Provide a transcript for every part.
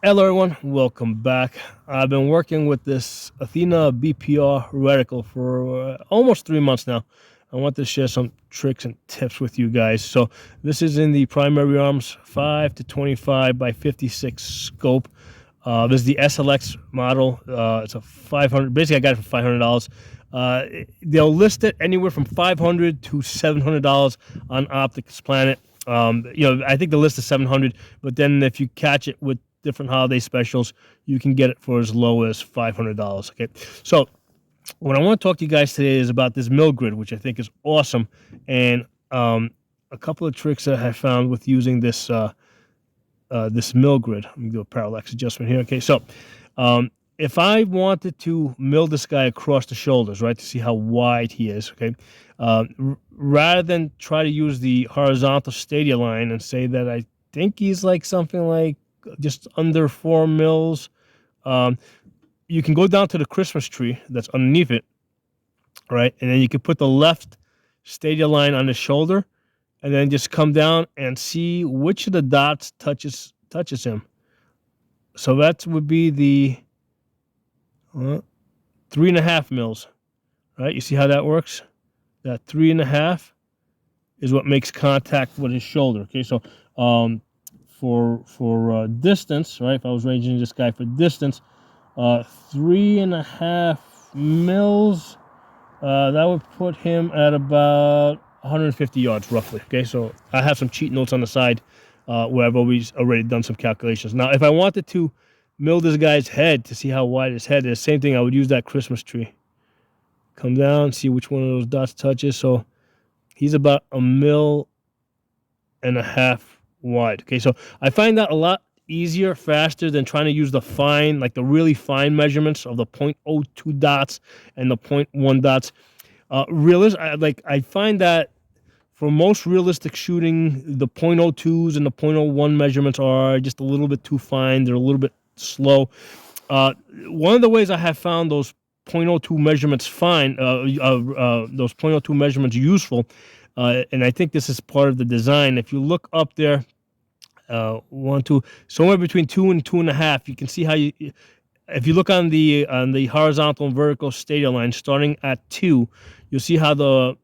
Hello, everyone. Welcome back. I've been working with this Athena BPR reticle for almost 3 months now. I want to share some tricks and tips with you guys. So, this is in the primary arms 5 to 25 by 56 scope. This is the SLX model. It's a 500. Basically, I got it for $500. They'll list it anywhere from $500 to $700 on Optics Planet. I think the list is 700, but then if you catch it with different holiday specials, you can get it for as low as $500. Okay, so what I want to talk to you guys today is about this mill grid, which I think is awesome, and a couple of tricks that I found with using this mill grid. Let me do a parallax adjustment here. Okay, so if I wanted to mill this guy across the shoulders, right, to see how wide he is, okay, rather than try to use the horizontal stadia line and say that I think he's like something like just under 4 mils, um, you can go down to the Christmas tree that's underneath it, right, and then you can put the left stadia line on the shoulder, and then just come down and see which of the dots touches him. So that would be the 3.5 mils, right? You see how that works? That 3.5 is what makes contact with his shoulder. Okay, so for distance, right? If I was ranging this guy for distance, 3.5 mils, that would put him at about 150 yards roughly. Okay, so I have some cheat notes on the side where I've already done some calculations. Now, if I wanted to mill this guy's head to see how wide his head is, same thing. I would use that Christmas tree. Come down, see which one of those dots touches. So he's about 1.5 mils wide. Okay, so I find that a lot easier, faster than trying to use the fine, like the really fine measurements of the 0.02 dots and the 0.1 dots. I find that for most realistic shooting, the 0.02s and the 0.01 measurements are just a little bit too fine. They're a little bit slow. One of the ways I have found those 0.02 measurements those 0.02 measurements useful, and I think this is part of the design. If you look up there, 1, 2, somewhere between 2 and 2.5, you can see how you. If you look on the horizontal and vertical stadia line, starting at 2, you'll see how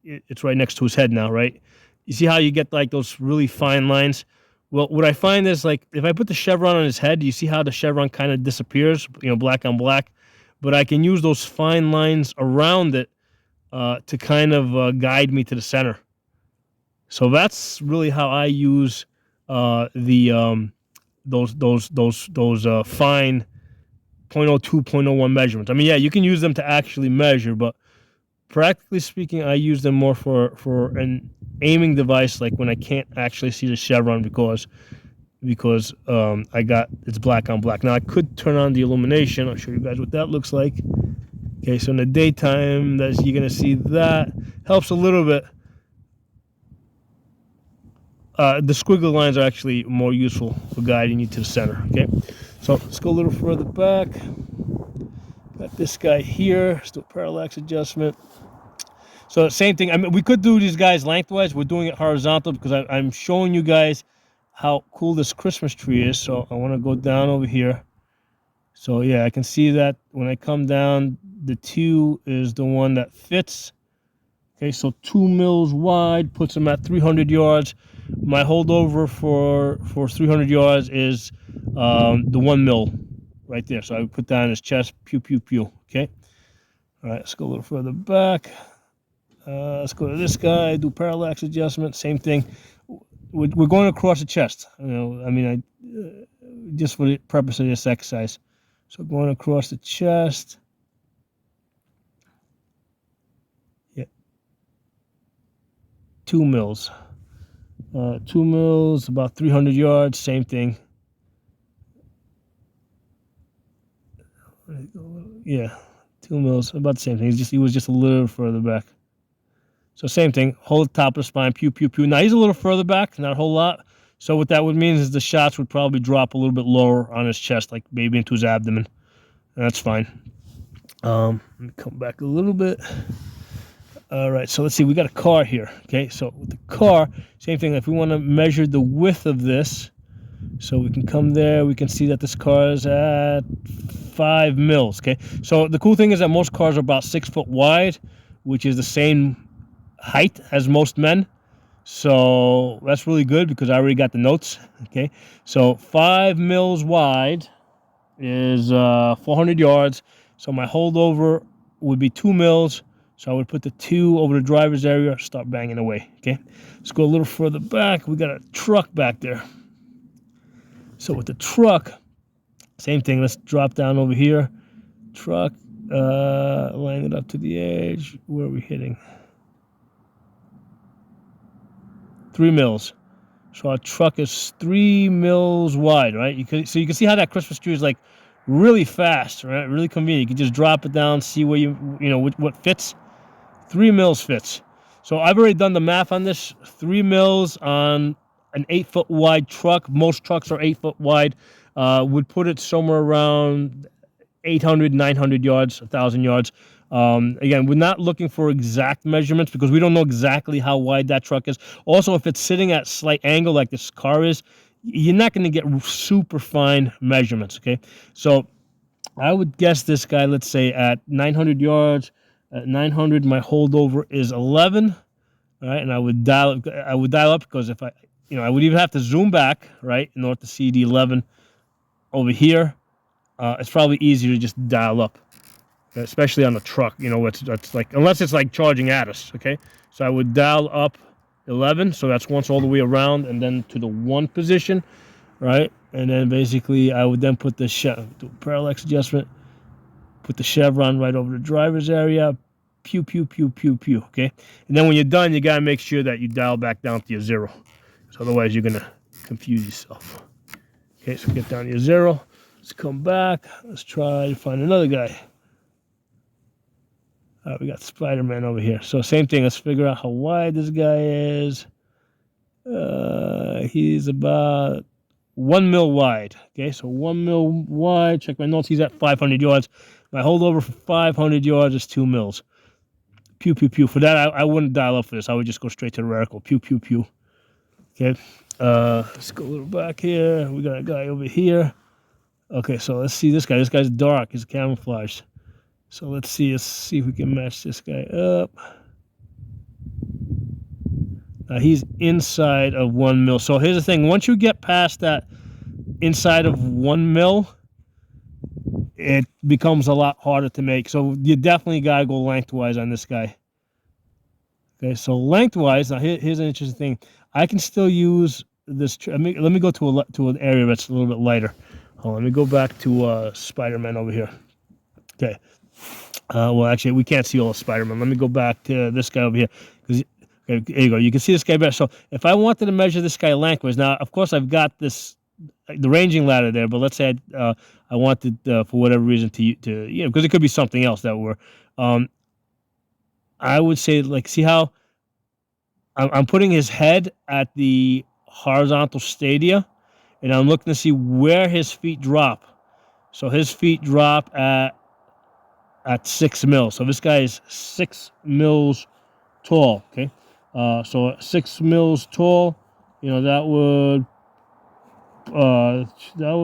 it's right next to his head now, right? You see how you get like those really fine lines? Well, what I find is like if I put the chevron on his head, you see how the chevron kind of disappears, black on black. But I can use those fine lines around it to kind of guide me to the center. So that's really how I use the those fine 0.02, 0.01 measurements. I mean, yeah, you can use them to actually measure, but practically speaking, I use them more for an aiming device, like when I can't actually see the chevron because it's black on black. Now I could turn on the illumination. I'll show you guys what that looks like. Okay, so in the daytime, you're gonna see that helps a little bit. The squiggly lines are actually more useful for guiding you to the center. Okay, so let's go a little further back. Got this guy here, still parallax adjustment. So same thing. I mean, we could do these guys lengthwise. We're doing it horizontal because I'm showing you guys how cool this Christmas tree is. So I want to go down over here. So yeah, I can see that when I come down, the 2 is the one that fits. Okay, so 2 mils wide puts him at 300 yards. My holdover for 300 yards is the 1 mil right there. So I would put that on his chest, pew, pew, pew. Okay. All right, let's go a little further back. Let's go to this guy, do parallax adjustment, same thing. We're going across the chest. Just for the purpose of this exercise. So going across the chest. Yeah. 2 mils. 2 mils, about 300 yards, same thing. Yeah, 2 mils, about the same thing. He was just a little further back. So same thing, hold the top of the spine, pew, pew, pew. Now he's a little further back, not a whole lot. So what that would mean is the shots would probably drop a little bit lower on his chest, like maybe into his abdomen. And that's fine. Let me come back a little bit. All right, so let's see. We got a car here. Okay, so with the car, same thing. If we want to measure the width of this, So we can come there. We can see that this car is at 5 mils. Okay. So the cool thing is that most cars are about 6 foot wide, which is the same height as most men. So that's really good because I already got the notes. Okay. So 5 mils wide is 400 yards. So my holdover would be 2 mils. So I would put the 2 over the driver's area, start banging away. Okay. Let's go a little further back. We got a truck back there. So with the truck, same thing. Let's drop down over here. Truck, line it up to the edge. Where are we hitting? 3 mils. So our truck is 3 mils wide, right? You can see how that Christmas tree is like really fast, right? Really convenient. You can just drop it down, see where what fits. 3 mils fits. So I've already done the math on this. 3 mils on an 8 foot wide truck. Most trucks are 8 foot wide. Would put it somewhere around 800, 900 yards, 1,000 yards. Again, we're not looking for exact measurements because we don't know exactly how wide that truck is. Also, if it's sitting at a slight angle like this car is, you're not going to get super fine measurements, okay? So I would guess this guy, let's say at 900 yards, at 900, my holdover is 11, all right? And I would dial up because if I would even have to zoom back, right, in order to see the 11 over here. It's probably easier to just dial up, especially on the truck. That's like, unless it's like charging at us, okay? So I would dial up 11, so that's once all the way around, and then to the 1 position, right? And then basically I would then put the parallax adjustment, put the chevron right over the driver's area, pew, pew, pew, pew, pew, okay? And then when you're done, you gotta make sure that you dial back down to your 0. So otherwise you're gonna confuse yourself. Okay, so get down to your 0. Let's come back. Let's try to find another guy. We got Spider-Man over here. So same thing. Let's figure out how wide this guy is. He's about 1 mil wide. Okay, so 1 mil wide. Check my notes. He's at 500 yards. My holdover for 500 yards is 2 mils. Pew, pew, pew. For that, I wouldn't dial up for this. I would just go straight to the reticle. Pew, pew, pew. Okay. Let's go a little back here. We got a guy over here. Okay, so let's see this guy. This guy's dark. He's camouflaged. So let's see if we can match this guy up. Now he's inside of 1 mil. So here's the thing. Once you get past that inside of 1 mil, it becomes a lot harder to make. So you definitely got to go lengthwise on this guy. Okay, so lengthwise, now here's an interesting thing. I can still use this. Let me go to an area that's a little bit lighter. Let me go back to Spider-Man over here. Okay. Well, actually, we can't see all of Spider-Man. Let me go back to this guy over here. Okay, there you go. You can see this guy better. So if I wanted to measure this guy lengthwise, now, of course, I've got the ranging ladder there, but let's say I wanted, for whatever reason, to because it could be something else that we're, I would say, like, see how I'm putting his head at the horizontal stadia, and I'm looking to see where his feet drop. So his feet drop at 6 mils. So this guy is 6 mils tall. Okay, so 6 mils tall. That would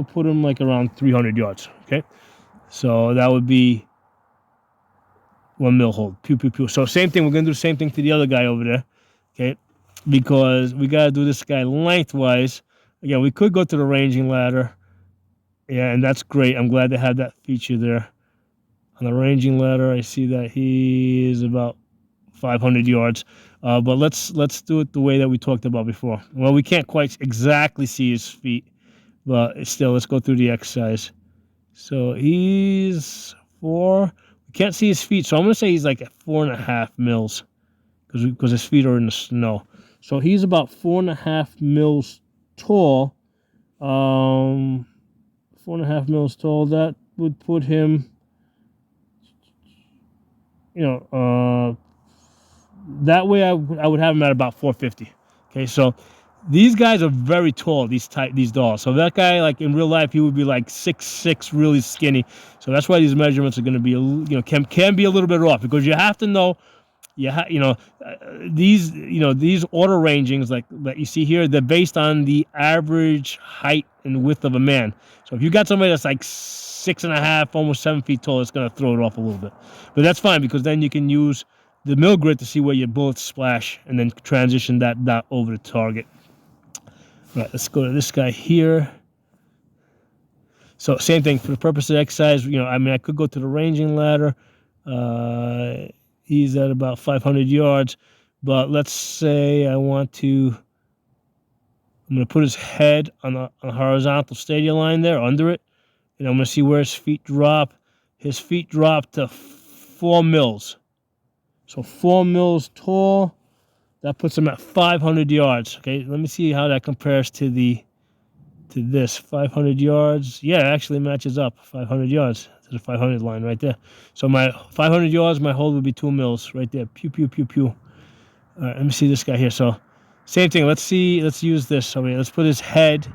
put him like around 300 yards. Okay, so that would be 1 mil hold. Pew, pew, pew. So same thing. We're gonna do the same thing to the other guy over there. Okay, because we gotta do this guy lengthwise. Again, we could go to the ranging ladder. Yeah, and that's great. I'm glad they had that feature there. On the ranging ladder, I see that he is about 500 yards. But let's do it the way that we talked about before. Well, we can't quite exactly see his feet, but still, let's go through the exercise. So he's 4. We can't see his feet, so I'm going to say he's like at 4.5 mils because his feet are in the snow. So he's about 4.5 mils tall. 4.5 mils tall. That would put him, that way I would have him at about 450. Okay, so these guys are very tall, these dolls. So that guy, like in real life, he would be like 6'6", really skinny. So that's why these measurements are going to be, can be a little bit off, because you have to know these order rangings like that you see here, they're based on the average height and width of a man. So if you got somebody that's like 6.5, almost 7 feet tall, it's gonna throw it off a little bit. But that's fine, because then you can use the mill grid to see where your bullets splash and then transition that dot over the target. All right, let's go to this guy here. So same thing for the purpose of exercise. I mean, I could go to the ranging ladder. He's at about 500 yards, but let's say I'm going to put his head on a horizontal stadium line there under it, and I'm going to see where his feet drop. His feet drop to 4 mils. So 4 mils tall. That puts him at 500 yards. Okay, let me see how that compares to this 500 yards. Yeah, it actually matches up 500 yards to the 500 line right there. So my 500 yards, my hold would be 2 mils right there. Pew, pew, pew, pew. All right, let me see this guy here. So same thing. Let's use this. Okay, let's put his head.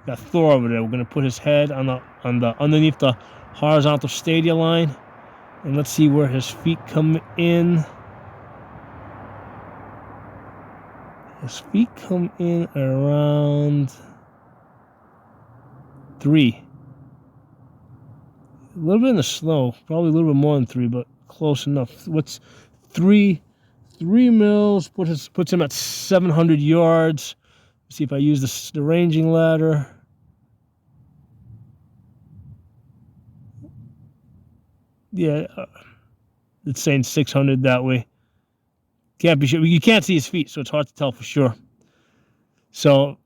Got Thor over there. We're gonna put his head on the underneath the horizontal stadia line, and let's see where his feet come in. His feet come in around 3. A little bit in the snow, probably a little bit more than 3, but close enough. What's 3 mils? Puts him at 700 yards. Let's see if I use the ranging ladder. Yeah, it's saying 600 that way. Can't be sure. You can't see his feet, so it's hard to tell for sure. So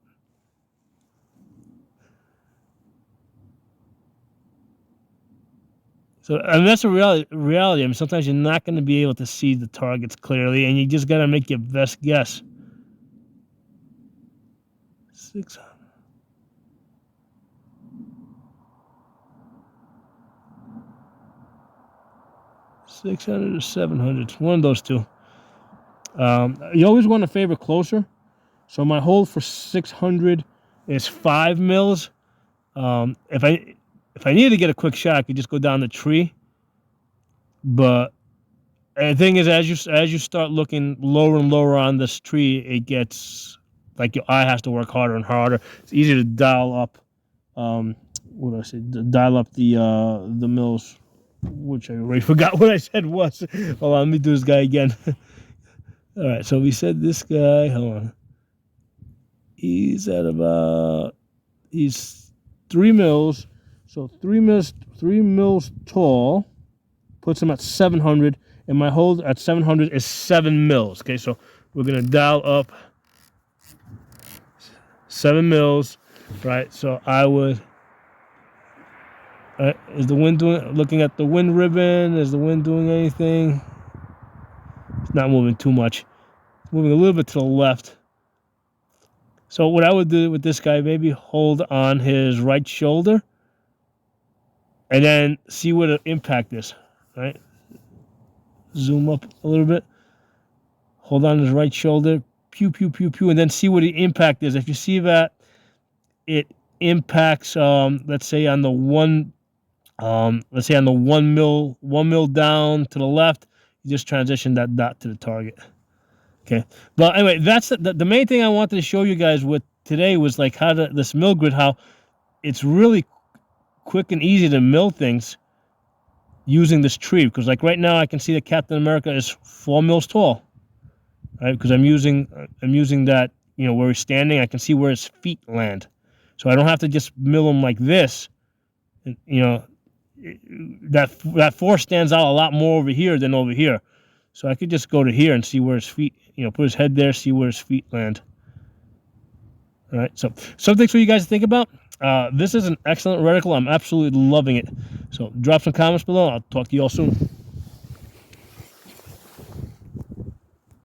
and that's a reality. I mean, sometimes you're not going to be able to see the targets clearly, and you just got to make your best guess. 600. 600 or 700. One of those two. You always want to favor closer. So my hold for 600 is 5 mils. If I needed to get a quick shot, I could just go down the tree. But the thing is, as you start looking lower and lower on this tree, it gets like your eye has to work harder and harder. It's easier to dial up. What did I say? Dial up the mils, which I already forgot what I said was. Hold on, let me do this guy again. All right, so we said this guy. Hold on. He's 3 mils. So 3 mils tall puts him at 700, and my hold at 700 is 7 mils. Okay, so we're gonna dial up 7 mils, right? So I would. Is the wind doing? Looking at the wind ribbon, is the wind doing anything? It's not moving too much. It's moving a little bit to the left. So what I would do with this guy, maybe hold on his right shoulder, and then see where the impact is. Right? Zoom up a little bit. Hold on his right shoulder. Pew, pew, pew, pew, and then see what the impact is. If you see that it impacts, let's say on the 1 mil down to the left, you just transition that dot to the target. Okay, but anyway, that's the main thing I wanted to show you guys with today was like this mill grid, how it's really quick and easy to mill things using this tree. Because like right now, I can see that Captain America is 4 mils tall, right? Because I'm using that, where he's standing, I can see where his feet land, so I don't have to just mill him like this. And, that force stands out a lot more over here than over here. So I could just go to here and see where his feet, put his head there, see where his feet land. All right, so some things for you guys to think about. This is an excellent reticle. I'm absolutely loving it. So drop some comments below. I'll talk to you all soon.